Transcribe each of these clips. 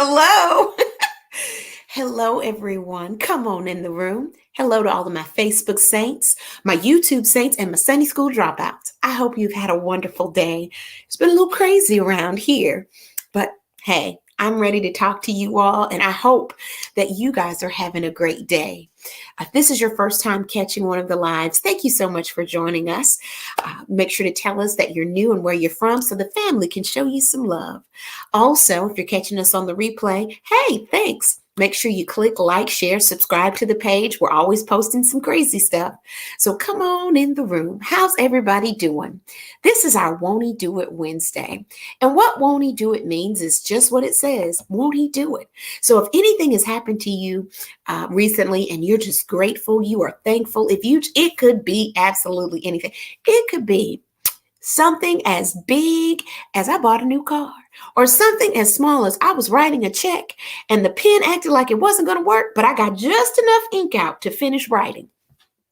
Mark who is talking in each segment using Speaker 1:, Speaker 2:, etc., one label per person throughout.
Speaker 1: Hello. Hello, everyone. Come on in the room. Hello to all of my Facebook saints, my YouTube saints, and my Sunday school dropouts. I hope you've had a wonderful day. It's been a little crazy around here, but hey, I'm ready to talk to you all, and I hope that you guys are having a great day. If this is your first time catching one of the lives, thank you so much for joining us. Make sure to tell us that you're new and where you're from so the family can show you some love. Also, if you're catching us on the replay, hey, thanks. Make sure you click like, share, subscribe to the page. We're always posting some crazy stuff. So come on in the room. How's everybody doing? This is our Won't He Do It Wednesday. And what Won't He Do It means is just what it says. Won't He do it? So if anything has happened to you recently and you're just grateful, you are thankful, it could be absolutely anything. It could be something as big as I bought a new car, or something as small as I was writing a check and the pen acted like it wasn't going to work, but I got just enough ink out to finish writing.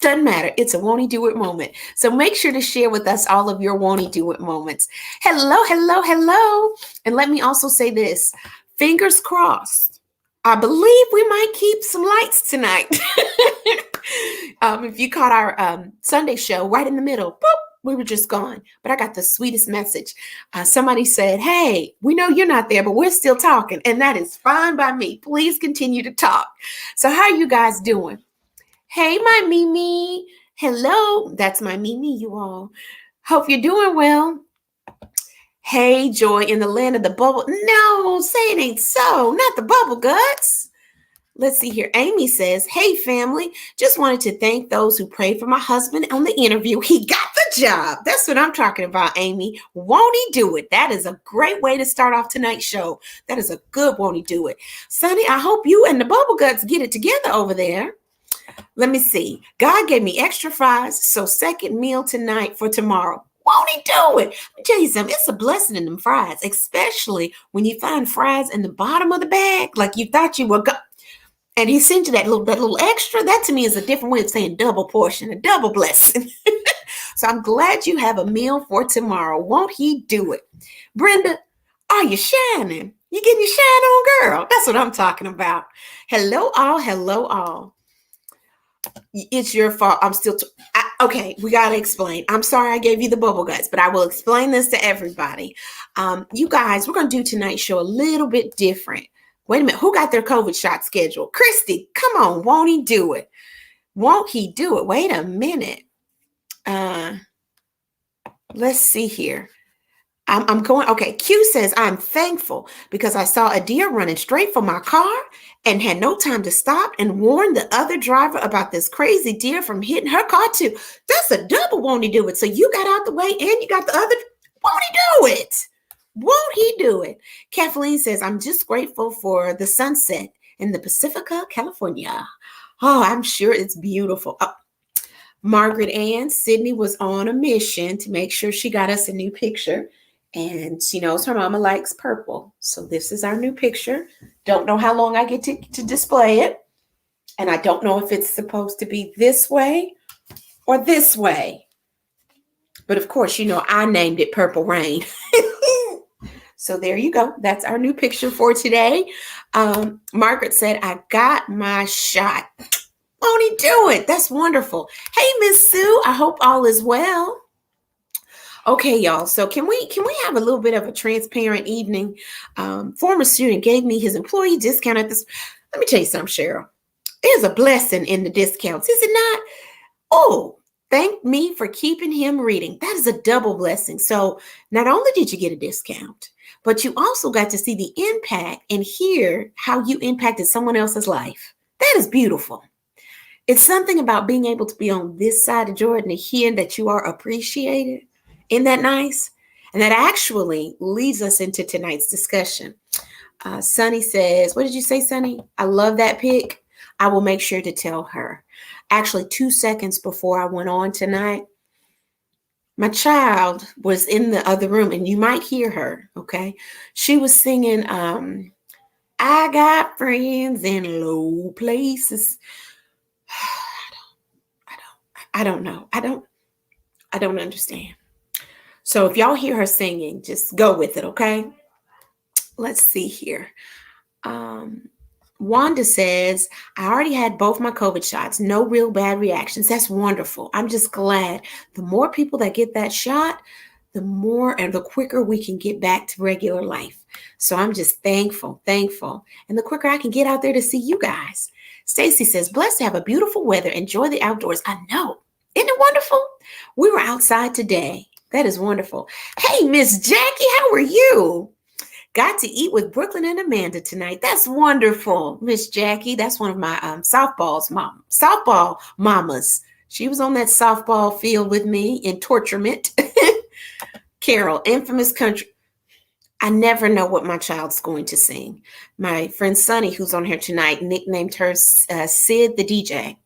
Speaker 1: Doesn't matter. It's a won't he do it moment. So make sure to share with us all of your won't he do it moments. Hello, hello, hello. And let me also say this, fingers crossed. I believe we might keep some lights tonight. If you caught our Sunday show right in the middle, boop, we were just gone. But I got the sweetest message. Somebody said, hey, we know you're not there, but we're still talking. And that is fine by me. Please continue to talk. So how are you guys doing? Hey, my Mimi. Hello. That's my Mimi, you all. Hope you're doing well. Hey, Joy in the land of the bubble. No, say it ain't so. Not the bubble guts. Let's see here. Amy says, hey, family, just wanted to thank those who prayed for my husband on the interview. He got the job. That's what I'm talking about, Amy. Won't he do it? That is a great way to start off tonight's show. That is a good won't he do it. Sonny, I hope you and the bubble guts get it together over there. Let me see. God gave me extra fries, so second meal tonight for tomorrow. Won't he do it? Let me tell you something. It's a blessing in them fries, especially when you find fries in the bottom of the bag like you thought you were going. And he sent you that little extra. That to me is a different way of saying double portion, a double blessing. So I'm glad you have a meal for tomorrow. Won't he do it? Brenda, are you shining? You getting your shine on, girl? That's what I'm talking about. Hello, all. Hello, all. It's your fault. I'm still... okay, we got to explain. I'm sorry I gave you the bubble guts, but I will explain this to everybody. You guys, we're going to do tonight's show a little bit different. Wait a minute. Who got their COVID shot scheduled? Christy, come on. Won't he do it? Won't he do it? Wait a minute. Let's see here. I'm going. Okay. Q says, I'm thankful because I saw a deer running straight for my car and had no time to stop and warn the other driver about this crazy deer from hitting her car too. That's a double won't he do it. So you got out the way and you got the other. Won't he do it? Won't he do it? Kathleen says, I'm just grateful for the sunset in the Pacifica, California. Oh, I'm sure it's beautiful. Oh, Margaret Ann, Sydney was on a mission to make sure she got us a new picture. And she knows her mama likes purple. So this is our new picture. Don't know how long I get to display it. And I don't know if it's supposed to be this way or this way. But of course, you know, I named it Purple Rain. So there you go. That's our new picture for today. Margaret said, I got my shot. Won't he do it? That's wonderful. Hey, Miss Sue, I hope all is well. Okay, y'all. So can we have a little bit of a transparent evening? Former student gave me his employee discount at this. Let me tell you something, Cheryl. There's a blessing in the discounts, is it not? Oh, thank me for keeping him reading. That is a double blessing. So not only did you get a discount, but you also got to see the impact and hear how you impacted someone else's life. That is beautiful. It's something about being able to be on this side of Jordan and hear that you are appreciated. Isn't that nice? And that actually leads us into tonight's discussion. Sunny says, what did you say, Sunny? I love that pic. I will make sure to tell her. Actually, 2 seconds before I went on tonight, my child was in the other room, and you might hear her, okay? She was singing, I got friends in low places. I don't know. I don't understand. So if y'all hear her singing, just go with it, okay? Let's see here. Um, Wanda says, I already had both my COVID shots. No real bad reactions. That's wonderful. I'm just glad the more people that get that shot, the more and the quicker we can get back to regular life. So I'm just thankful. And the quicker I can get out there to see you guys. Stacy says, blessed to have a beautiful weather. Enjoy the outdoors. I know. Isn't it wonderful? We were outside today. That is wonderful. Hey, Miss Jackie, how are you? Got to eat with Brooklyn and Amanda tonight. That's wonderful, Miss Jackie. That's one of my softball mamas. She was on that softball field with me in torturement. Carol, infamous country. I never know what my child's going to sing. My friend Sunny, who's on here tonight, nicknamed her Sid the DJ.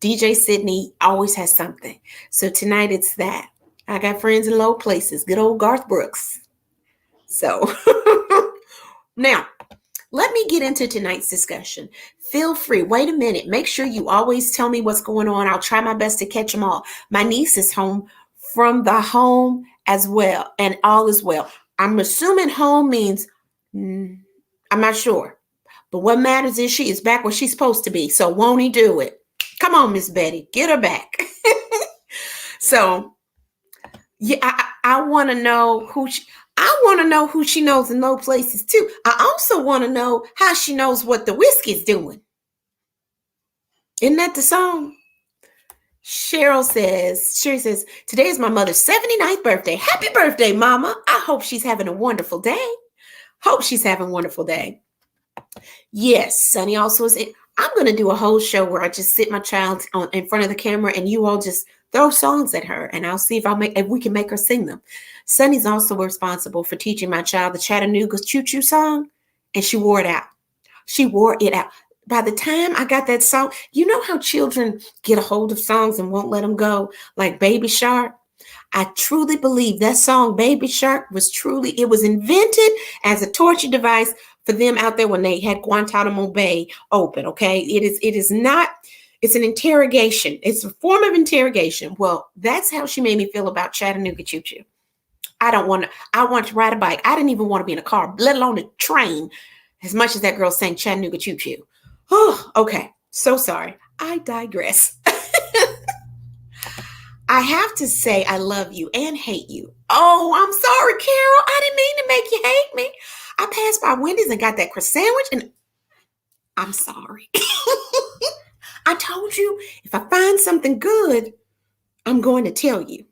Speaker 1: DJ Sydney always has something. So tonight it's that. I got friends in low places. Good old Garth Brooks. So now, let me get into tonight's discussion. Feel free. Wait a minute. Make sure you always tell me what's going on. I'll try my best to catch them all. My niece is home from the home as well, and all is well. I'm assuming home means, I'm not sure. But what matters is she is back where she's supposed to be. So won't he do it? Come on, Miss Betty. Get her back. So, yeah, I want to know who she knows in low places too. I also want to know how she knows what the whiskey's doing. Isn't that the song? Sherry says, today is my mother's 79th birthday. Happy birthday, Mama. I hope she's having a wonderful day. Yes, Sonny also is. I'm going to do a whole show where I just sit my child in front of the camera and you all just throw songs at her, and I'll see if we can make her sing them. Sonny's also responsible for teaching my child the Chattanooga Choo Choo song, and she wore it out. By the time I got that song, you know how children get a hold of songs and won't let them go, like Baby Shark? I truly believe that song, Baby Shark, it was invented as a torture device for them out there when they had Guantanamo Bay open, okay? It's an interrogation. It's a form of interrogation. Well, that's how she made me feel about Chattanooga Choo Choo. I want to ride a bike. I didn't even want to be in a car, let alone a train, as much as that girl sang Chattanooga Choo Choo. Oh, okay. So sorry. I digress. I have to say I love you and hate you. Oh, I'm sorry, Carol. I didn't mean to make you hate me. I passed by Wendy's and got that croissant sandwich, and I'm sorry. I told you if I find something good, I'm going to tell you.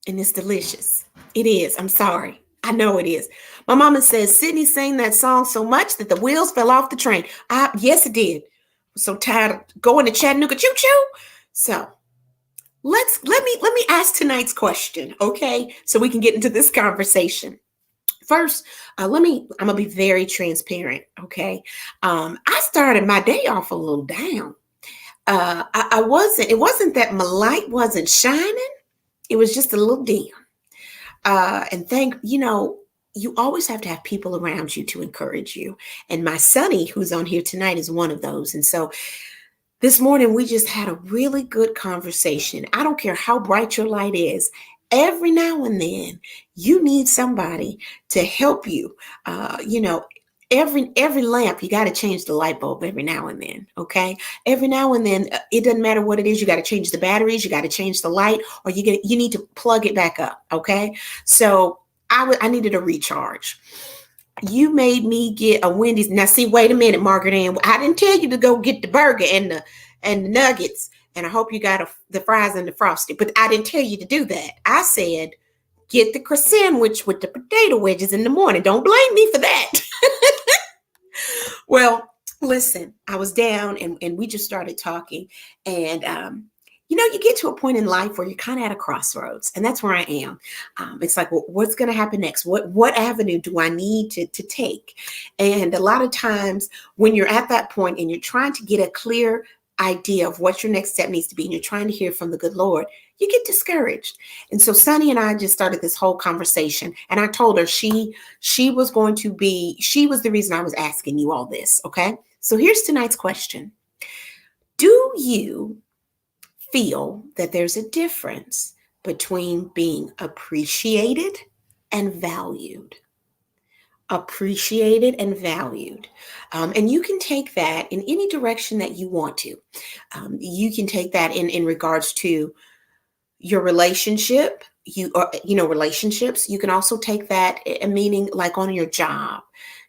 Speaker 1: And it's delicious. It is. I'm sorry. I know it is. My mama says Sydney sang that song so much that the wheels fell off the train. Yes, it did. I'm so tired of going to Chattanooga Choo Choo. So let me ask tonight's question, okay? So we can get into this conversation. First, I'm gonna be very transparent, okay? I started my day off a little down. It wasn't that my light wasn't shining. It was just a little dim. You always have to have people around you to encourage you. And my Sonny, who's on here tonight, is one of those. And so this morning, we just had a really good conversation. I don't care how bright your light is. Every now and then, you need somebody to help you. Every lamp, you got to change the light bulb every now and then, okay? Every now and then, it doesn't matter what it is. You got to change the batteries. You got to change the light, or you need to plug it back up, okay? So I needed a recharge. You made me get a Wendy's. Now, see, wait a minute, Margaret Ann. I didn't tell you to go get the burger and the nuggets, and I hope you got the fries and the frosty, but I didn't tell you to do that. I said, get the croissant sandwich with the potato wedges in the morning. Don't blame me for that. Well, listen, I was down and we just started talking, and you get to a point in life where you're kind of at a crossroads, and that's where I am. It's like, well, what's going to happen next? What avenue do I need to take? And a lot of times when you're at that point and you're trying to get a clear idea of what your next step needs to be, and you're trying to hear from the good Lord, you get discouraged. And so Sonny and I just started this whole conversation, and I told her she was the reason I was asking you all this. Okay. So here's tonight's question. Do you feel that there's a difference between being appreciated and valued? appreciated and valued. And you can take that in any direction that you want to. You can take that in regards to your relationship, relationships. You can also take that meaning like on your job.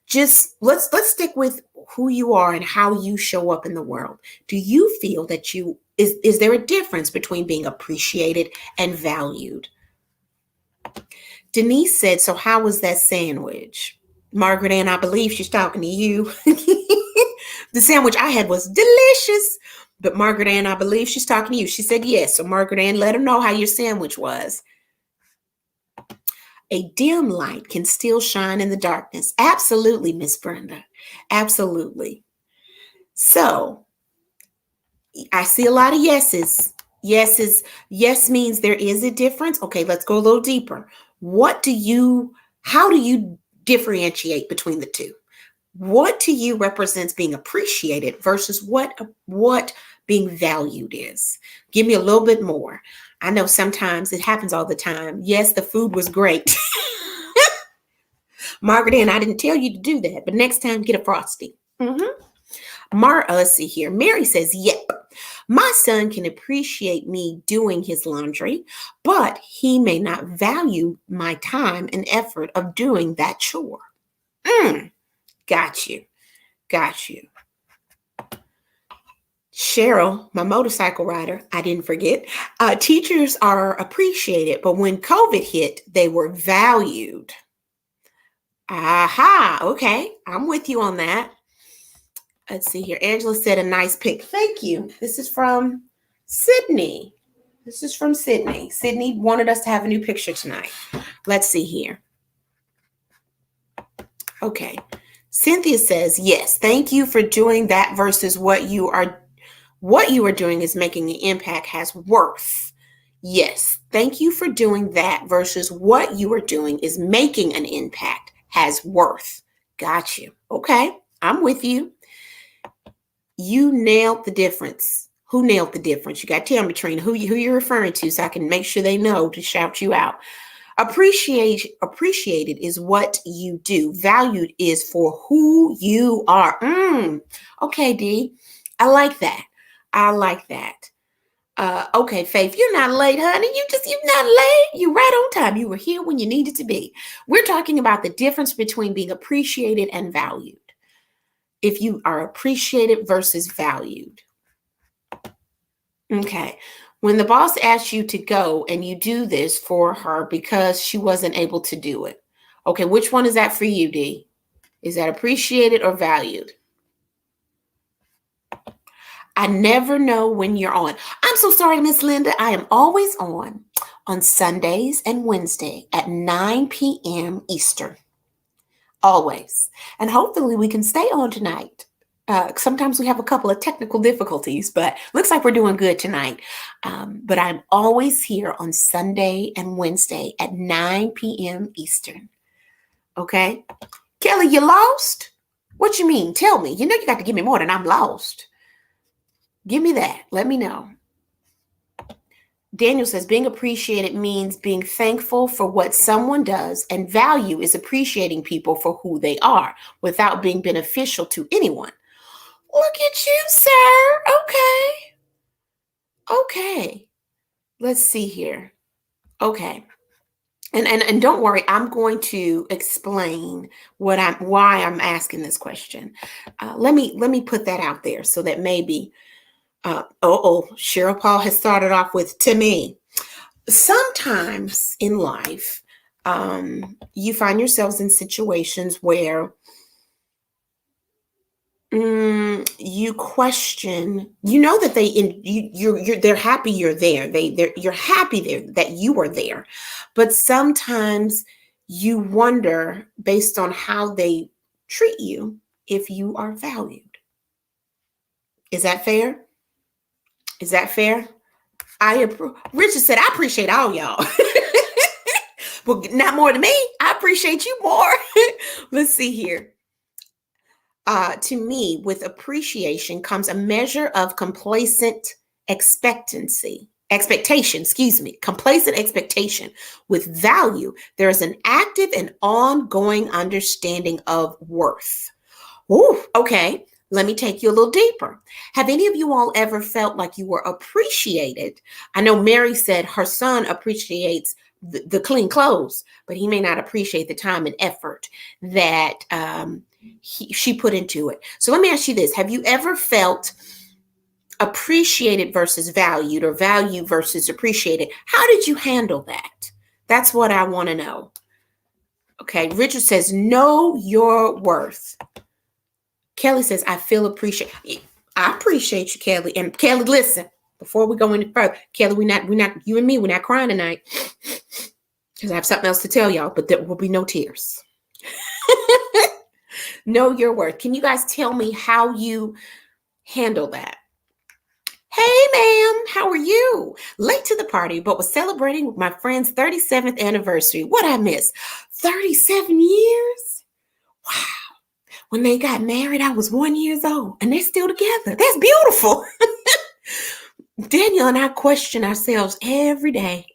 Speaker 1: Just let's stick with who you are and how you show up in the world. Do you feel that is there a difference between being appreciated and valued? Denise said, so how was that sandwich? Margaret Ann, I believe she's talking to you. The sandwich I had was delicious. But Margaret Ann, I believe she's talking to you. She said yes. So Margaret Ann, let her know how your sandwich was. A dim light can still shine in the darkness. Absolutely, Miss Brenda. Absolutely. So I see a lot of yeses. Yes means there is a difference. Okay, let's go a little deeper. How do you differentiate between the two? What to you represents being appreciated versus what being valued is? Give me a little bit more. I know sometimes it happens all the time. Yes, the food was great. Margaret Ann, I didn't tell you to do that, but next time get a Frosty. Let's see here. Mary says, yep. My son can appreciate me doing his laundry, but he may not value my time and effort of doing that chore. Got you. Cheryl, my motorcycle rider, I didn't forget. Teachers are appreciated, but when COVID hit, they were valued. Aha, okay. I'm with you on that. Let's see here. Angela said a nice pic. Thank you. This is from Sydney. Sydney wanted us to have a new picture tonight. Let's see here. Okay. Cynthia says, yes, thank you for doing that versus what you are doing is making an impact has worth. Yes, thank you for doing that versus what you are doing is making an impact has worth. Got you. Okay, I'm with you. You nailed the difference. Who nailed the difference? You got to tell me, Trina, who you're referring to so I can make sure they know to shout you out. Appreciated is what you do. Valued is for who you are. Okay, D. I like that. Okay, Faith, you're not late, honey. You're not late. You're right on time. You were here when you needed to be. We're talking about the difference between being appreciated and valued. If you are appreciated versus valued. Okay. When the boss asks you to go and you do this for her because she wasn't able to do it. Okay, which one is that for you, D? Is that appreciated or valued? I never know when you're on. I'm so sorry, Miss Linda. I am always on Sundays and Wednesday at 9 p.m. Eastern. Always. And hopefully we can stay on tonight. Sometimes we have a couple of technical difficulties, but looks like we're doing good tonight. But I'm always here on Sunday and Wednesday at 9 p.m. Eastern. Okay? Kelly, you lost? What you mean? Tell me. You know you got to give me more than I'm lost. Give me that. Let me know. Daniel says, being appreciated means being thankful for what someone does, and value is appreciating people for who they are without being beneficial to anyone. Look at you, sir. Okay. Let's see here. Okay. And don't worry, I'm going to explain why I'm asking this question. Let me put that out there so that maybe Cheryl Paul has started off with, to me, sometimes in life, you find yourselves in situations where you question, that they're happy you're there. You're happy there that you are there. But sometimes you wonder, based on how they treat you, if you are valued. Is that fair? Richard said, I appreciate all y'all. Well, not more than me. I appreciate you more. Let's see here. To me, with appreciation comes a measure of complacent expectancy expectation, excuse me, complacent expectation. With value, there is an active and ongoing understanding of worth. Ooh, okay. Let me take you a little deeper. Have any of you all ever felt like you were appreciated? I know Mary said her son appreciates the clean clothes, but he may not appreciate the time and effort that she put into it. So let me ask you this. Have you ever felt appreciated versus valued, or valued versus appreciated? How did you handle that? That's what I want to know. Okay, Richard says, know your worth. Kelly says, I feel appreciated. I appreciate you, Kelly. And Kelly, listen, before we go any further, Kelly, we're not, you and me, we're not crying tonight because I have something else to tell y'all, but there will be no tears. Know your worth. Can you guys tell me how you handle that? Hey, ma'am, how are you? Late to the party, but was celebrating my friend's 37th anniversary. What I miss? 37 years? Wow. When they got married, I was 1 year old, and they're still together. That's beautiful. Daniel and I question ourselves every day.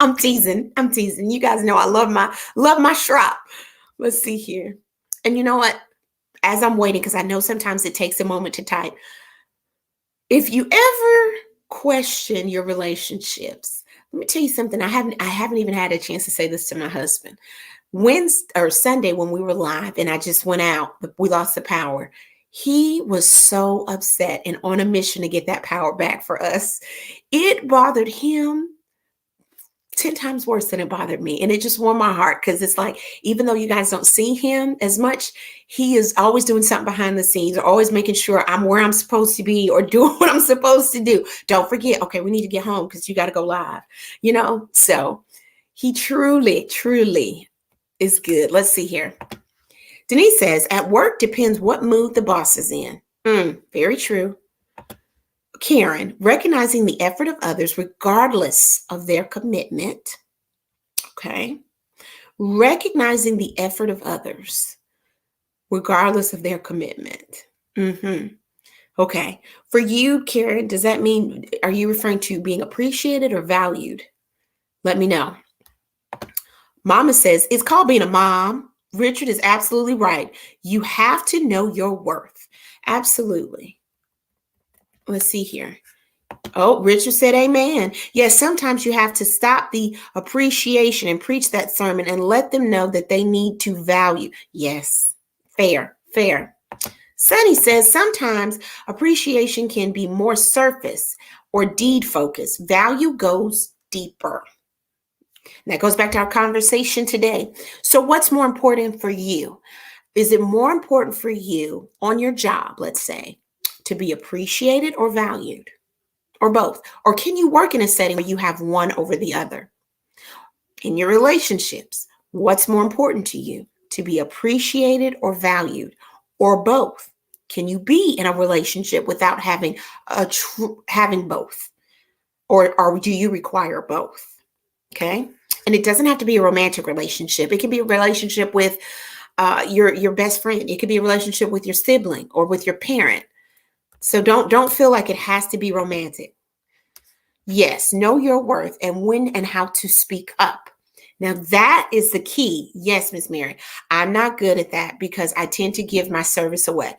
Speaker 1: I'm teasing. You guys know I love my strap. Let's see here. And you know what? As I'm waiting, because I know sometimes it takes a moment to type. If you ever question your relationships, let me tell you something. I haven't even had a chance to say this to my husband. Wednesday or Sunday when we were live and I just went out, we lost the power. He was so upset and on a mission to get that power back for us. It bothered him 10 times worse than it bothered me. And it just warmed my heart because it's like, even though you guys don't see him as much, he is always doing something behind the scenes, or always making sure I'm where I'm supposed to be or doing what I'm supposed to do. Don't forget, okay, we need to get home because you got to go live, So he truly, truly is good. Let's see here. Denise says, at work depends what mood the boss is in. Very true. Karen, recognizing the effort of others regardless of their commitment. Okay. Recognizing the effort of others regardless of their commitment. Okay. For you, Karen, does that mean, are you referring to being appreciated or valued? Let me know. Mama says, it's called being a mom. Richard is absolutely right. You have to know your worth. Absolutely. Let's see here. Oh, Richard said amen. Yes, sometimes you have to stop the appreciation and preach that sermon and let them know that they need to value. Yes, fair. Sunny says sometimes appreciation can be more surface or deed focused. Value goes deeper. And that goes back to our conversation today. So what's more important for you? Is it more important for you on your job, let's say, to be appreciated or valued, or both? Or can you work in a setting where you have one over the other? In your relationships, what's more important to you, to be appreciated or valued, or both? Can you be in a relationship without having both? Or do you require both? Okay. And it doesn't have to be a romantic relationship. It can be a relationship with your best friend. It could be a relationship with your sibling or with your parent. So don't feel like it has to be romantic. Yes, know your worth and when and how to speak up. Now that is the key. Yes, Miss Mary, I'm not good at that because I tend to give my service away.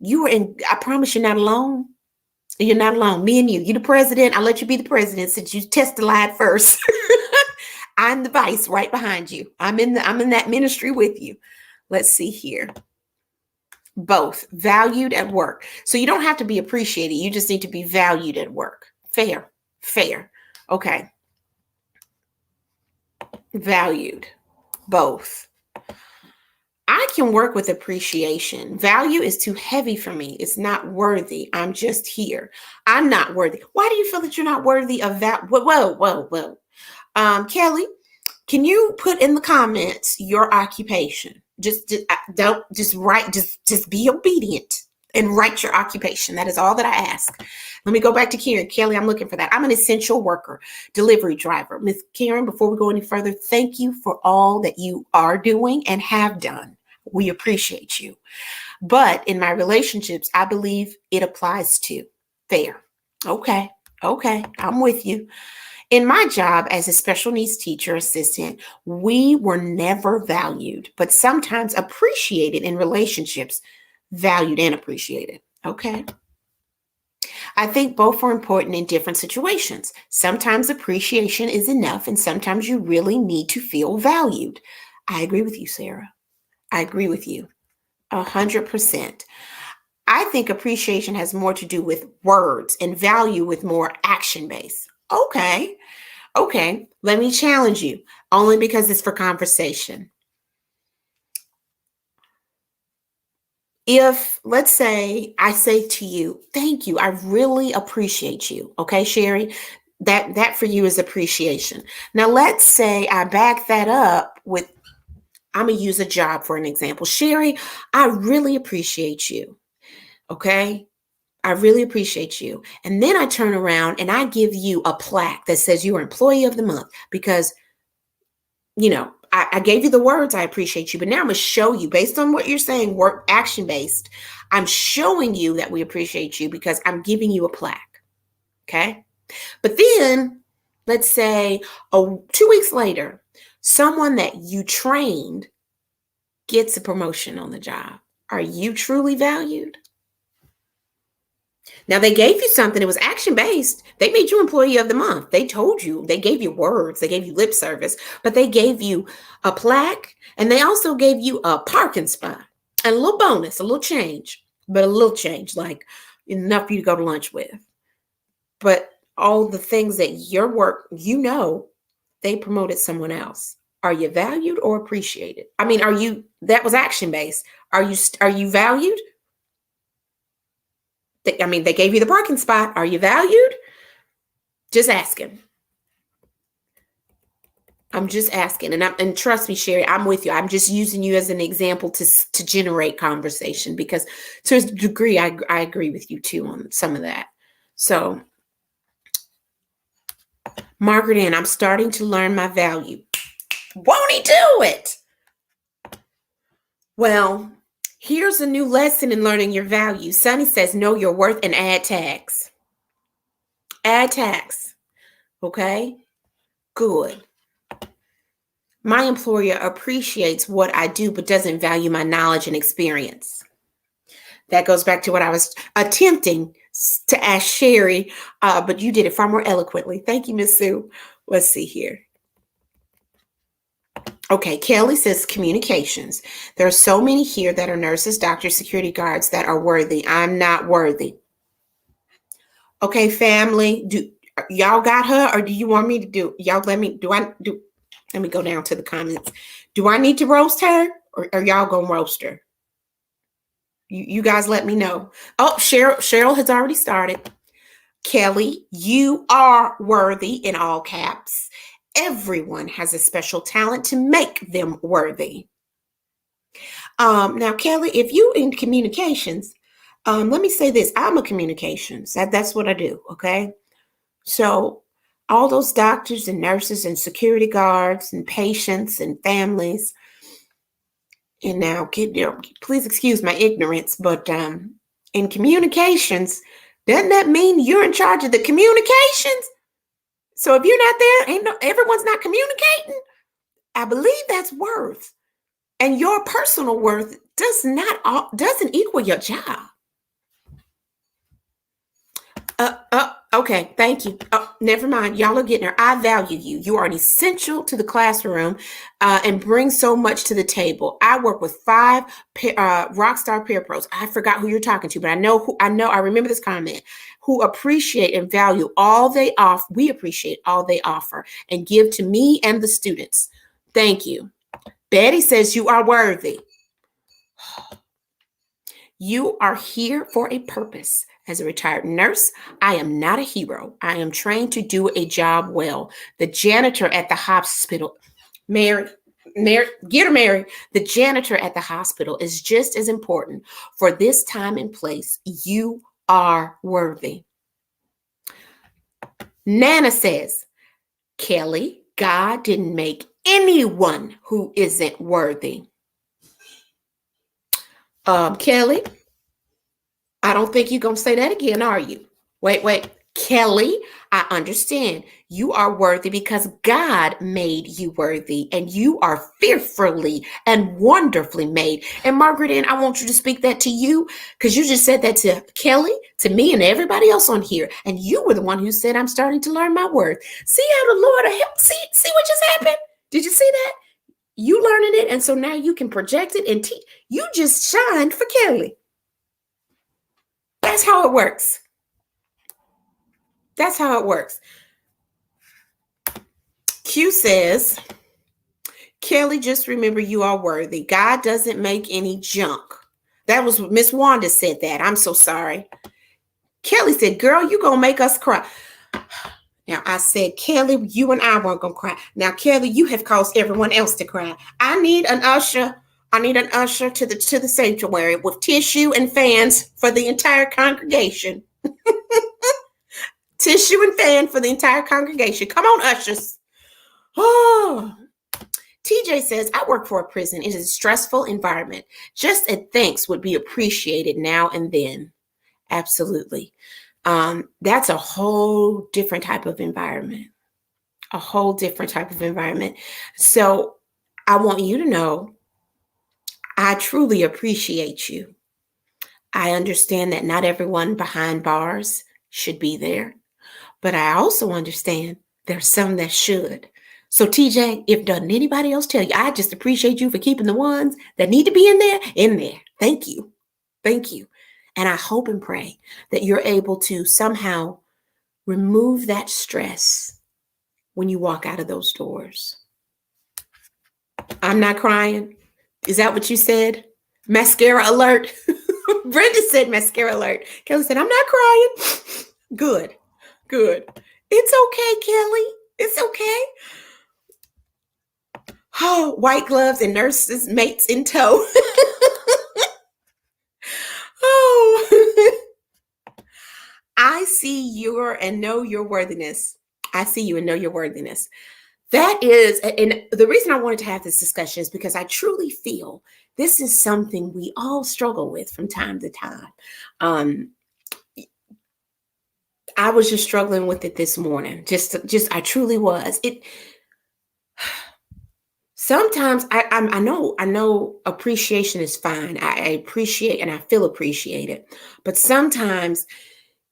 Speaker 1: I promise you're not alone. You're not alone. Me and you're the president. I'll let you be the president since you testified first. I'm the vice right behind you. I'm in that ministry with you. Let's see here. Both valued at work. So you don't have to be appreciated. You just need to be valued at work. Fair. Okay. Valued. Both. I can work with appreciation. Value is too heavy for me. It's not worthy. I'm just here. I'm not worthy. Why do you feel that you're not worthy of that? Whoa. Kelly, can you put in the comments your occupation? Just be obedient and write your occupation. That is all that I ask. Let me go back to Karen. Kelly, I'm looking for that. I'm an essential worker, delivery driver. Miss Karen, before we go any further, thank you for all that you are doing and have done. We appreciate you. But in my relationships, I believe it applies to fair. Okay. Okay, I'm with you. In my job as a special needs teacher assistant, we were never valued, but sometimes appreciated in relationships, valued and appreciated. Okay. I think both are important in different situations. Sometimes appreciation is enough, and sometimes you really need to feel valued. I agree with you, Sarah. I agree with you 100%. I think appreciation has more to do with words and value with more action based. Okay. Okay. Let me challenge you only because it's for conversation. If, let's say, I say to you, thank you, I really appreciate you. Okay, Sherry, that for you is appreciation. Now, let's say I back that up with, I'm gonna use a job for an example. Sherry, I really appreciate you. Okay, I really appreciate you. And then I turn around and I give you a plaque that says you are Employee of the Month because, I gave you the words, I appreciate you, but now I'm going to show you based on what you're saying, work action based. I'm showing you that we appreciate you because I'm giving you a plaque. Okay. But then let's say 2 weeks later, someone that you trained gets a promotion on the job. Are you truly valued? Now they gave you something. It was action based. They made you Employee of the Month. They told you, they gave you words, they gave you lip service, but they gave you a plaque and they also gave you a parking spot and a little bonus, a little change, but a little change, like enough for you to go to lunch with. But all the things that your work, they promoted someone else. Are you valued or appreciated? I mean, that was action based. Are you valued? They gave you the parking spot. Are you valued? Just asking. I'm just asking. And trust me, Sherry, I'm with you. I'm just using you as an example to generate conversation because to a degree, I agree with you too on some of that. So, Margaret Ann, I'm starting to learn my value. Won't he do it? Well, here's a new lesson in learning your value. Sunny says, know your worth and add tags. Add tags. Okay? Good. My employer appreciates what I do, but doesn't value my knowledge and experience. That goes back to what I was attempting to ask Sherry, but you did it far more eloquently. Thank you, Miss Sue. Let's see here. Okay, Kelly says communications. There are so many here that are nurses, doctors, security guards that are worthy. I'm not worthy. Okay, family, do y'all got her, or do you want me to do? Y'all let me go down to the comments. Do I need to roast her, or are y'all gonna roast her? You guys let me know. Oh, Cheryl has already started. Kelly, you are worthy in all caps. Everyone has a special talent to make them worthy. Now, Kelly, if you in communications, let me say this. I'm a communications. That's what I do. Okay. So all those doctors and nurses and security guards and patients and families, and now, please excuse my ignorance, but in communications, doesn't that mean you're in charge of the communications? So if you're not there, everyone's not communicating. I believe that's worth, and your personal worth doesn't equal your job. Okay, thank you. Oh, never mind. Y'all are getting her. I value you. You are an essential to the classroom and bring so much to the table. I work with 5 Rockstar Peer Pros. I forgot who you're talking to, but I remember this comment, who appreciate and value all they offer. We appreciate all they offer and give to me and the students. Thank you. Betty says you are worthy. You are here for a purpose. As a retired nurse, I am not a hero. I am trained to do a job well. The janitor at the hospital, Mary, get her, Mary. The janitor at the hospital is just as important for this time and place. You are worthy. Nana says, Kelly, God didn't make anyone who isn't worthy. Kelly, I don't think you're going to say that again, are you? Wait. Kelly, I understand you are worthy because God made you worthy and you are fearfully and wonderfully made. And Margaret Ann, I want you to speak that to you because you just said that to Kelly, to me, and everybody else on here. And you were the one who said, I'm starting to learn my worth. See how the Lord help. See what just happened? Did you see that? You learning it. And so now you can project it and teach. You just shined for Kelly. That's how it works. That's how it works. Q says, Kelly, just remember you are worthy. God doesn't make any junk. That was Miss Wanda said that. I'm so sorry. Kelly said, girl, you gonna make us cry. Now I said, Kelly, you and I weren't gonna cry. Now, Kelly, you have caused everyone else to cry. I need an usher. I need an usher to the sanctuary with tissue and fans for the entire congregation. Tissue and fan for the entire congregation. Come on, ushers. Oh, TJ says, I work for a prison. It is a stressful environment. Just a thanks would be appreciated now and then. Absolutely. That's a whole different type of environment. A whole different type of environment. So I want you to know, I truly appreciate you. I understand that not everyone behind bars should be there, but I also understand there's some that should. So TJ, if doesn't anybody else tell you, I just appreciate you for keeping the ones that need to be in there. Thank you. Thank you. And I hope and pray that you're able to somehow remove that stress when you walk out of those doors. I'm not crying. Is that what you said? Mascara alert. Brenda said mascara alert. Kelly said, I'm not crying. Good. It's okay, Kelly. It's okay. Oh, white gloves and nurses' mates in tow. Oh, I see your and know your worthiness. I see you and know your worthiness. That is, and the reason I wanted to have this discussion is because I truly feel this is something we all struggle with from time to time. I was just struggling with it this morning. I truly was. Sometimes I know appreciation is fine. I appreciate and I feel appreciated, but sometimes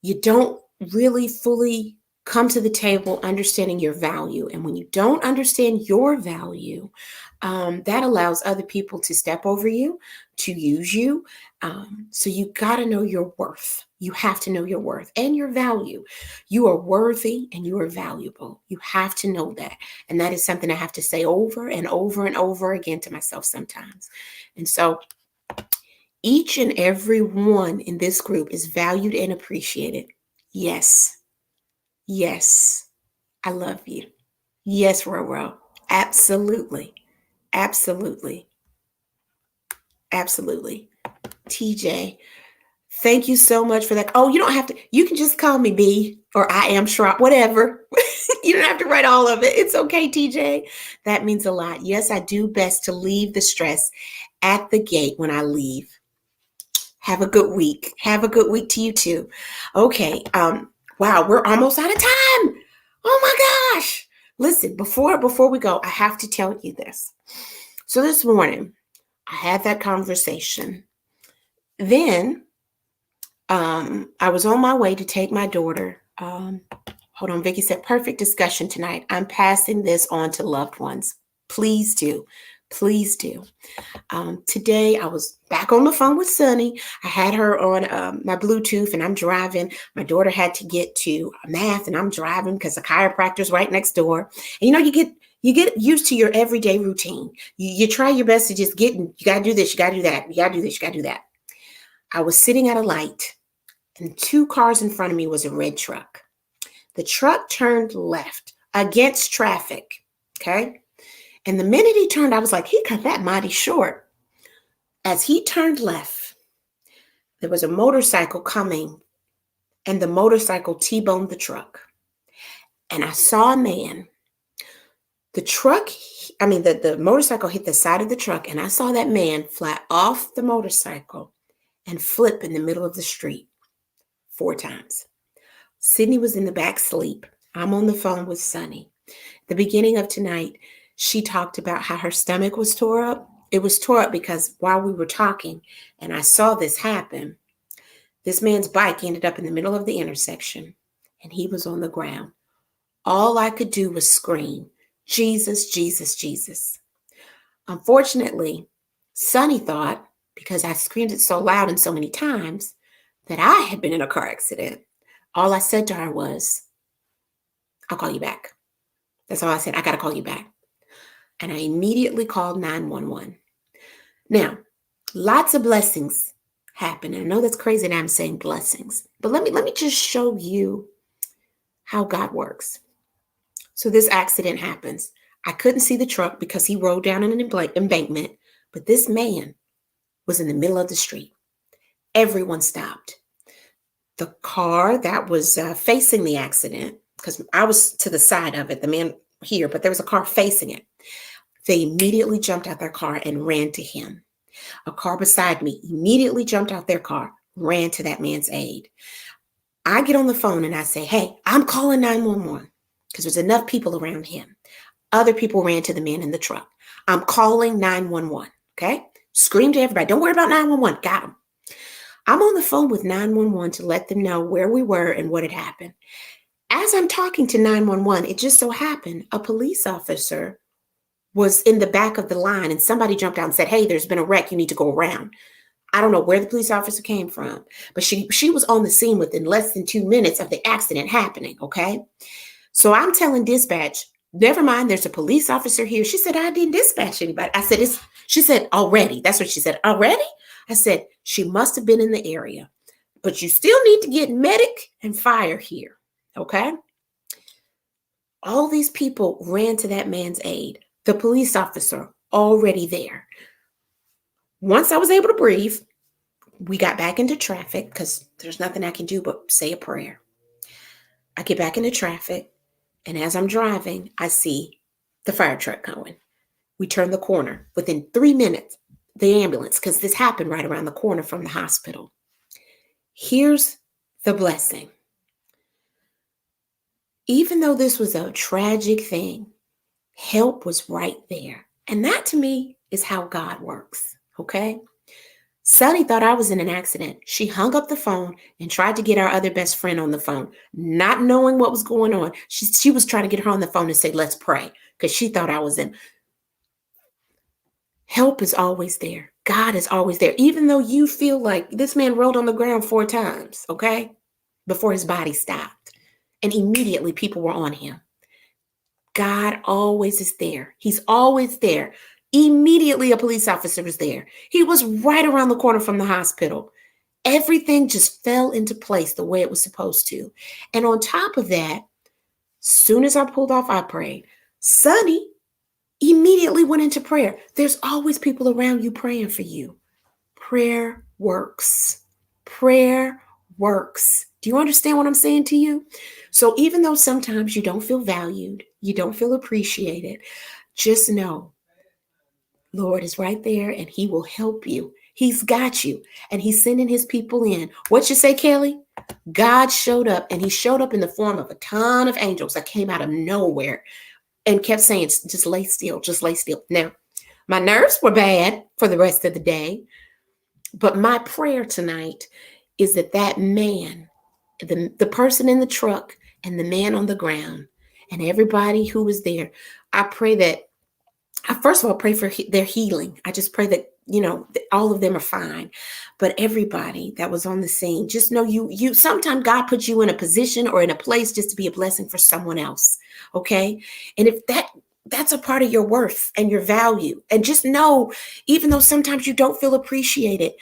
Speaker 1: you don't really fully come to the table understanding your value. And when you don't understand your value, that allows other people to step over you, to use you. So you got to know your worth. You have to know your worth and your value. You are worthy and you are valuable. You have to know that. And that is something I have to say over and over and over again to myself sometimes. And so each and every one in this group is valued and appreciated. Yes. Yes. I love you. Yes, Roro. Absolutely. Absolutely. Absolutely. TJ, thank you so much for that. Oh, you don't have to, you can just call me B or I am Shrop, whatever. You don't have to write all of it. It's okay, TJ. That means a lot. Yes, I do best to leave the stress at the gate when I leave. Have a good week. Have a good week to you too. Okay. Wow, we're almost out of time. Oh my gosh. Listen, before we go, I have to tell you this. So this morning, I had that conversation. Then I was on my way to take my daughter. Hold on, Vicky said, perfect discussion tonight. I'm passing this on to loved ones. Please do. Please do. Today, I was back on the phone with Sunny. I had her on my Bluetooth and I'm driving. My daughter had to get to math and I'm driving because the chiropractor's right next door. And you get used to your everyday routine. You try your best to just you got to do this, you got to do that, you got to do this, you got to do that. I was sitting at a light and 2 cars in front of me was a red truck. The truck turned left against traffic, okay? And the minute he turned, I was like, he cut that mighty short. As he turned left, there was a motorcycle coming and the motorcycle T-boned the truck. And I saw a man. The motorcycle hit the side of the truck and I saw that man fly off the motorcycle and flip in the middle of the street 4 times. Sydney was in the back sleep. I'm on the phone with Sunny. The beginning of tonight, she talked about how her stomach was tore up. It was tore up because while we were talking and I saw this happen, this man's bike ended up in the middle of the intersection and he was on the ground. All I could do was scream, Jesus, Jesus, Jesus. Unfortunately, Sunny thought, because I screamed it so loud and so many times, that I had been in a car accident. All I said to her was, I'll call you back. That's all I said. I got to call you back. And I immediately called 911. Now, lots of blessings happen. And I know that's crazy that I'm saying blessings, but let me just show you how God works. So this accident happens. I couldn't see the truck because he rolled down an embankment, but this man was in the middle of the street. Everyone stopped. The car that was facing the accident, because I was to the side of it, the man here, but there was a car facing it. They immediately jumped out their car and ran to him. A car beside me immediately jumped out their car, ran to that man's aid. I get on the phone and I say, hey, I'm calling 911 because there's enough people around him. Other people ran to the man in the truck. I'm calling 911, okay? Scream to everybody, don't worry about 911, got him. I'm on the phone with 911 to let them know where we were and what had happened. As I'm talking to 911, it just so happened a police officer was in the back of the line and somebody jumped out and said, hey, there's been a wreck, you need to go around. I don't know where the police officer came from, but she was on the scene within less than 2 minutes of the accident happening, okay? So I'm telling dispatch, never mind, there's a police officer here. She said, I didn't dispatch anybody. I said, she said, already. That's what she said, already? I said, she must have been in the area, but you still need to get medic and fire here, okay? All these people ran to that man's aid. The police officer already there. Once I was able to breathe, we got back into traffic because there's nothing I can do but say a prayer. I get back into traffic, and as I'm driving, I see the fire truck going. We turn the corner. Within 3 minutes, the ambulance, because this happened right around the corner from the hospital. Here's the blessing. Even though this was a tragic thing, help was right there. And that to me is how God works, okay? Sunny thought I was in an accident. She hung up the phone and tried to get our other best friend on the phone, not knowing what was going on. She was trying to get her on the phone and say, let's pray, because she thought I was in. Help is always there. God is always there. Even though you feel like this man rolled on the ground 4 times, okay, before his body stopped. And immediately people were on him. God always is there. He's always there. Immediately a police officer was there. He was right around the corner from the hospital. Everything just fell into place the way it was supposed to. And on top of that, soon as I pulled off, I prayed. Sunny immediately went into prayer. There's always people around you praying for you. Prayer works. Prayer works. Do you understand what I'm saying to you? So even though sometimes you don't feel valued, you don't feel appreciated, just know Lord is right there and he will help you. He's got you and he's sending his people in. What you say, Kelly? God showed up and he showed up in the form of a ton of angels that came out of nowhere and kept saying, just lay still, just lay still. Now, my nerves were bad for the rest of the day, but my prayer tonight is that that man, the person in the truck and the man on the ground and everybody who was there, I pray that I first of all pray for their healing. I just pray that, all of them are fine. But everybody that was on the scene, just know you sometimes God puts you in a position or in a place just to be a blessing for someone else. Okay. And if that's a part of your worth and your value. And just know, even though sometimes you don't feel appreciated,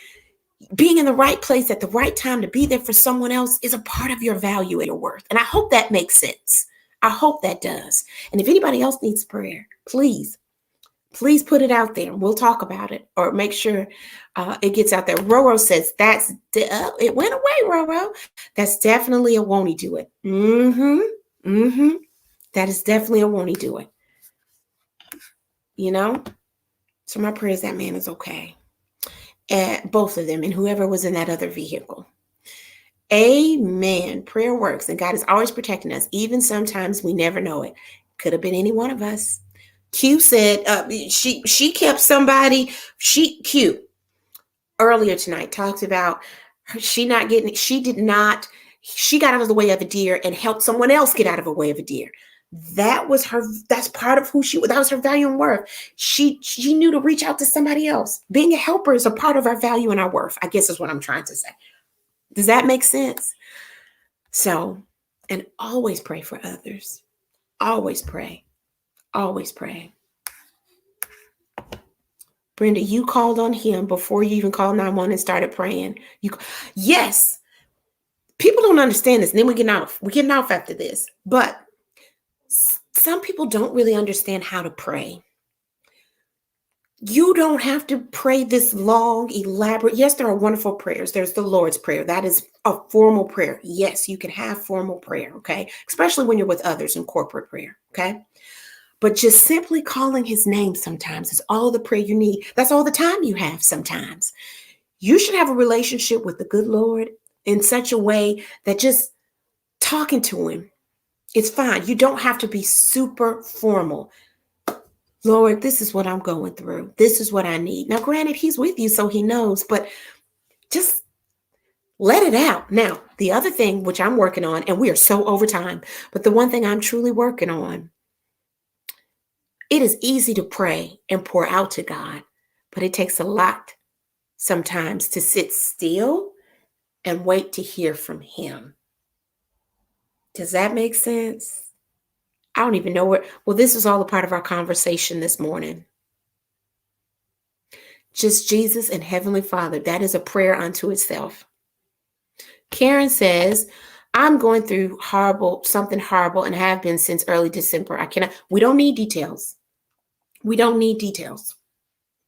Speaker 1: being in the right place at the right time to be there for someone else is a part of your value and your worth. And I hope that makes sense. I hope that does. And if anybody else needs prayer, please put it out there. We'll talk about it or make sure it gets out there. Roro says, it went away, Roro. That's definitely a won't he do it. That is definitely a won't he do it. So my prayer is that man is okay. Both of them and whoever was in that other vehicle. Amen. Prayer works, and God is always protecting us. Even sometimes we never know it. Could have been any one of us. Q said she kept somebody. Q earlier tonight talked about she not getting. She did not. She got out of the way of a deer and helped someone else get out of the way of a deer. That was her. That's part of who she was. That was her value and worth. She knew to reach out to somebody else. Being a helper is a part of our value and our worth, I guess is what I'm trying to say. Does that make sense? So, and always pray for others. Always pray. Always pray. Brenda, you called on him before you even called 911 and started praying. Yes. People don't understand this. And then we're getting off after this. But some people don't really understand how to pray. You don't have to pray this long, elaborate. Yes, there are wonderful prayers. There's the Lord's Prayer. That is a formal prayer. Yes, you can have formal prayer, okay? Especially when you're with others in corporate prayer, okay? But just simply calling his name sometimes is all the prayer you need. That's all the time you have sometimes. You should have a relationship with the good Lord in such a way that just talking to him, it's fine. You don't have to be super formal. Lord, this is what I'm going through. This is what I need. Now, granted, he's with you, so he knows, but just let it out. Now, the other thing which I'm working on, and we are so over time, but the one thing I'm truly working on, it is easy to pray and pour out to God, but it takes a lot sometimes to sit still and wait to hear from him. Does that make sense? I don't even know where. Well, this is all a part of our conversation this morning. Just Jesus and Heavenly Father. That is a prayer unto itself. Karen says, I'm going through something horrible and have been since early December. We don't need details. We don't need details.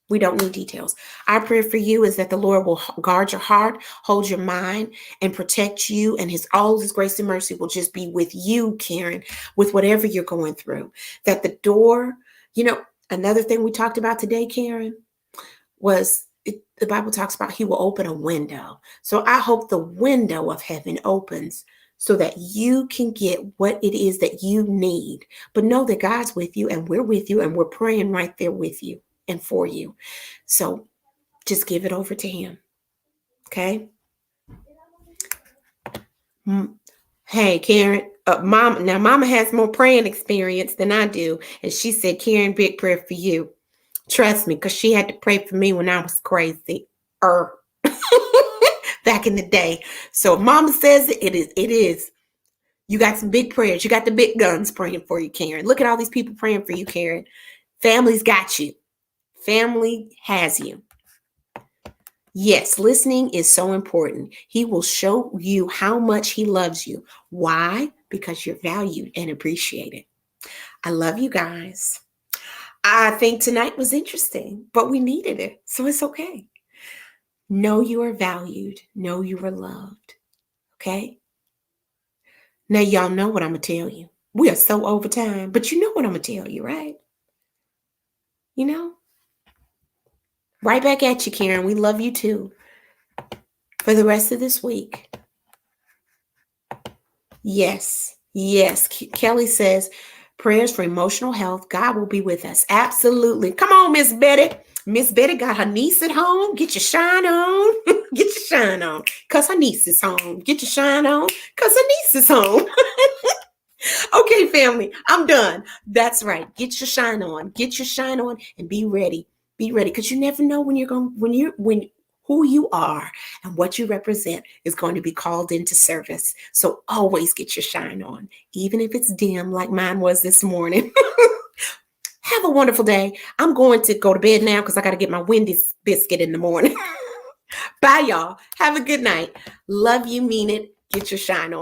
Speaker 1: We don't need details. Our prayer for you is that the Lord will guard your heart, hold your mind, and protect you. And all his grace and mercy will just be with you, Karen, with whatever you're going through. That the door, another thing we talked about today, Karen, was the Bible talks about he will open a window. So I hope the window of heaven opens so that you can get what it is that you need. But know that God's with you and we're with you and we're praying right there with you and for you. So just give it over to him. Okay? Hey, Karen, Mama has more praying experience than I do. And she said, Karen, big prayer for you. Trust me, because she had to pray for me when I was crazy. Back in the day. So Mama says it is. You got some big prayers. You got the big guns praying for you, Karen. Look at all these people praying for you, Karen. Family's got you. Family has you. Yes, listening is so important. He will show you how much he loves you. Why? Because you're valued and appreciated. I love you guys. I think tonight was interesting, but we needed it, so it's okay. Know you are valued. Know you are loved. Okay? Now, y'all know what I'm going to tell you. We are so over time, but you know what I'm going to tell you, right? Right back at you, Karen. We love you too. For the rest of this week. Yes. Kelly says, prayers for emotional health. God will be with us. Absolutely. Come on, Miss Betty. Miss Betty got her niece at home. Get your shine on. Get your shine on. Because her niece is home. Get your shine on. Because her niece is home. Okay, family. I'm done. That's right. Get your shine on. Get your shine on and be ready. Be ready. Because you never know when who you are and what you represent is going to be called into service. So always get your shine on, even if it's dim like mine was this morning. Have a wonderful day. I'm going to go to bed now because I got to get my Wendy's biscuit in the morning. Bye, y'all. Have a good night. Love you, mean it. Get your shine on.